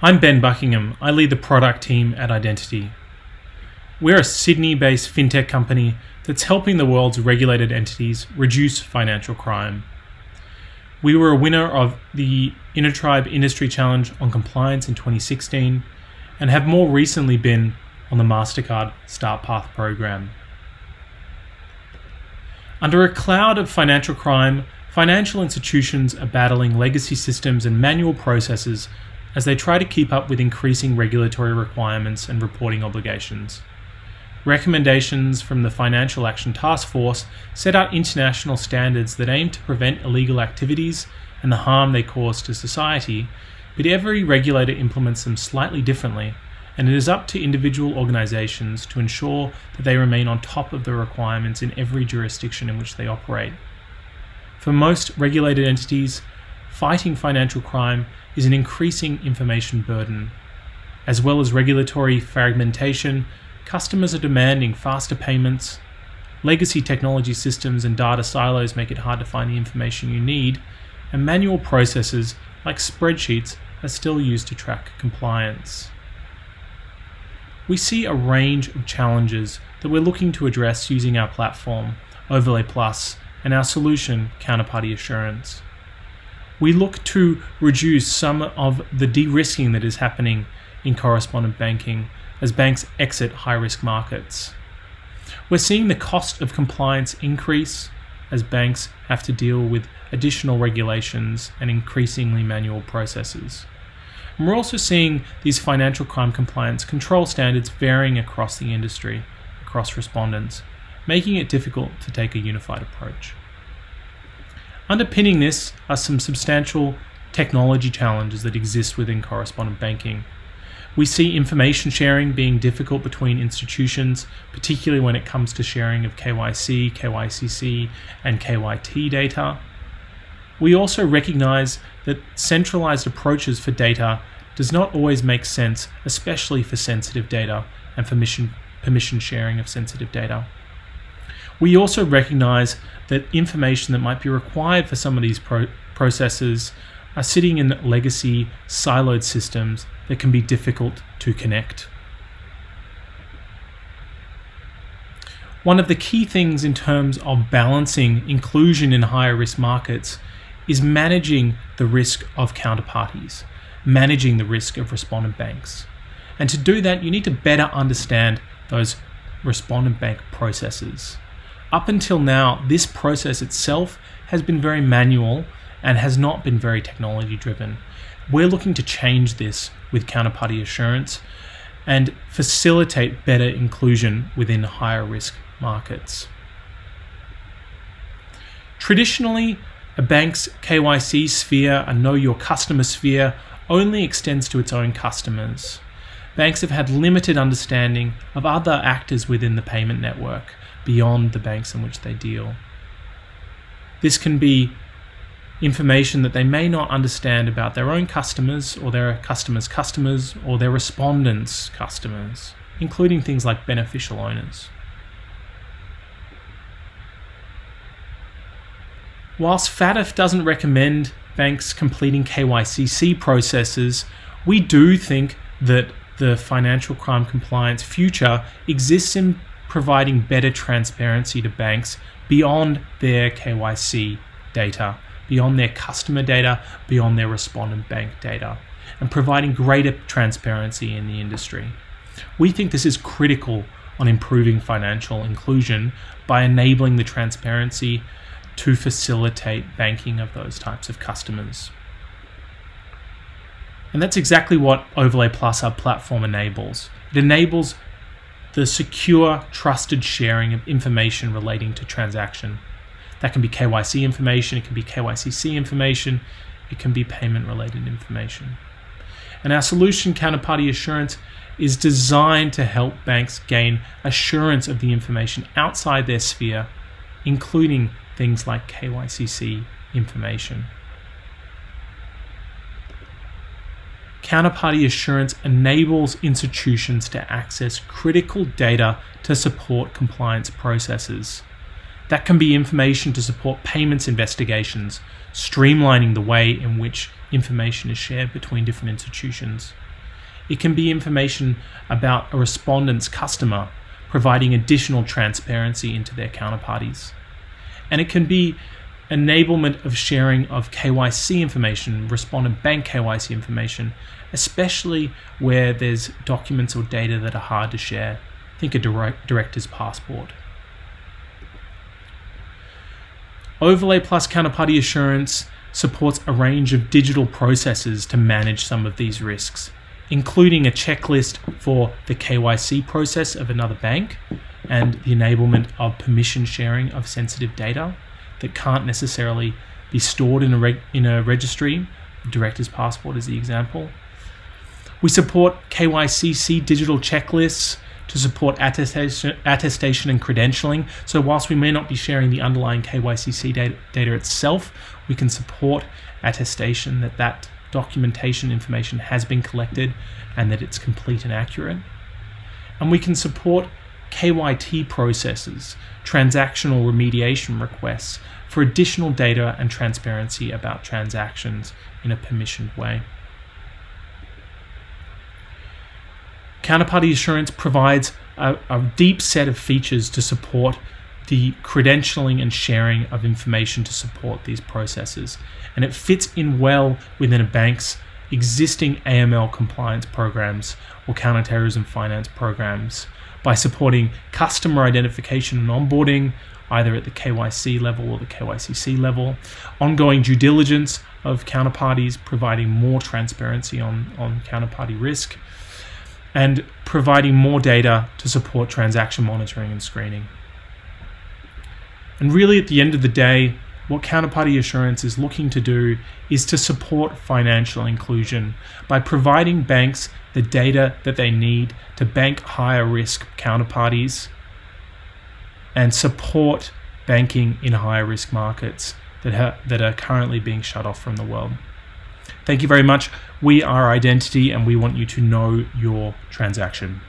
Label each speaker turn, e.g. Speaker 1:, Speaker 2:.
Speaker 1: I'm Ben Buckingham. I lead the product team at Identitii. We're a Sydney-based fintech company that's helping the world's regulated entities reduce financial crime. We were a winner of the Intertribe Industry Challenge on Compliance in 2016 and have more recently been on the MasterCard Start Path program. Under a cloud of financial crime, financial institutions are battling legacy systems and manual processes as they try to keep up with increasing regulatory requirements and reporting obligations. Recommendations from the Financial Action Task Force set out international standards that aim to prevent illegal activities and the harm they cause to society, but every regulator implements them slightly differently, and it is up to individual organizations to ensure that they remain on top of the requirements in every jurisdiction in which they operate. For most regulated entities, fighting financial crime is an increasing information burden. As well as regulatory fragmentation, customers are demanding faster payments, legacy technology systems and data silos make it hard to find the information you need, and manual processes like spreadsheets are still used to track compliance. We see a range of challenges that we're looking to address using our platform, Overlay Plus, and our solution, Counterparty Assurance. We look to reduce some of the de-risking that is happening in correspondent banking as banks exit high-risk markets. We're seeing the cost of compliance increase as banks have to deal with additional regulations and increasingly manual processes. And we're also seeing these financial crime compliance control standards varying across the industry, across respondents, making it difficult to take a unified approach. Underpinning this are some substantial technology challenges that exist within correspondent banking. We see information sharing being difficult between institutions, particularly when it comes to sharing of KYC, KYCC, and KYT data. We also recognize that centralized approaches for data does not always make sense, especially for sensitive data and for permission sharing of sensitive data. We also recognize that information that might be required for some of these processes are sitting in legacy siloed systems that can be difficult to connect. One of the key things in terms of balancing inclusion in higher risk markets is managing the risk of counterparties, managing the risk of respondent banks. And to do that, you need to better understand those respondent bank processes. Up until now, this process itself has been very manual and has not been very technology driven. We're looking to change this with Counterparty Assurance and facilitate better inclusion within higher risk markets. Traditionally, a bank's KYC sphere, a Know Your Customer sphere, only extends to its own customers. Banks have had limited understanding of other actors within the payment network beyond the banks in which they deal. This can be information that they may not understand about their own customers or their customers' customers or their respondents' customers, including things like beneficial owners. Whilst FATF doesn't recommend banks completing KYCC processes, we do think that the financial crime compliance future exists in providing better transparency to banks beyond their KYC data, beyond their customer data, beyond their respondent bank data, and providing greater transparency in the industry. We think this is critical on improving financial inclusion by enabling the transparency to facilitate banking of those types of customers. And that's exactly what Overlay Plus, our platform, enables. It enables the secure, trusted sharing of information relating to transaction. That can be KYC information, it can be KYCC information, it can be payment-related information. And our solution, Counterparty Assurance, is designed to help banks gain assurance of the information outside their sphere, including things like KYCC information. Counterparty Assurance enables institutions to access critical data to support compliance processes. That can be information to support payments investigations, streamlining the way in which information is shared between different institutions. It can be information about a respondent's customer, providing additional transparency into their counterparties. And it can be enablement of sharing of KYC information, respondent bank KYC information, especially where there's documents or data that are hard to share. Think a director's passport. Overlay plus Counterparty Assurance supports a range of digital processes to manage some of these risks, including a checklist for the KYC process of another bank and the enablement of permission sharing of sensitive data that can't necessarily be stored in a registry. The director's passport is the example. We support KYCC digital checklists to support attestation and credentialing. So whilst we may not be sharing the underlying KYCC data itself, we can support attestation that that documentation information has been collected and that it's complete and accurate. And we can support KYT processes, transactional remediation requests, for additional data and transparency about transactions in a permissioned way. Counterparty Assurance provides a deep set of features to support the credentialing and sharing of information to support these processes. And it fits in well within a bank's existing AML compliance programs or counterterrorism finance programs by supporting customer identification and onboarding, either at the KYC level or the KYCC level, ongoing due diligence of counterparties, providing more transparency on counterparty risk, and providing more data to support transaction monitoring and screening. And really, at the end of the day, what Counterparty Assurance is looking to do is to support financial inclusion by providing banks the data that they need to bank higher risk counterparties and support banking in higher risk markets that are currently being shut off from the world. Thank you very much. We are Identitii, and we want you to know your transaction.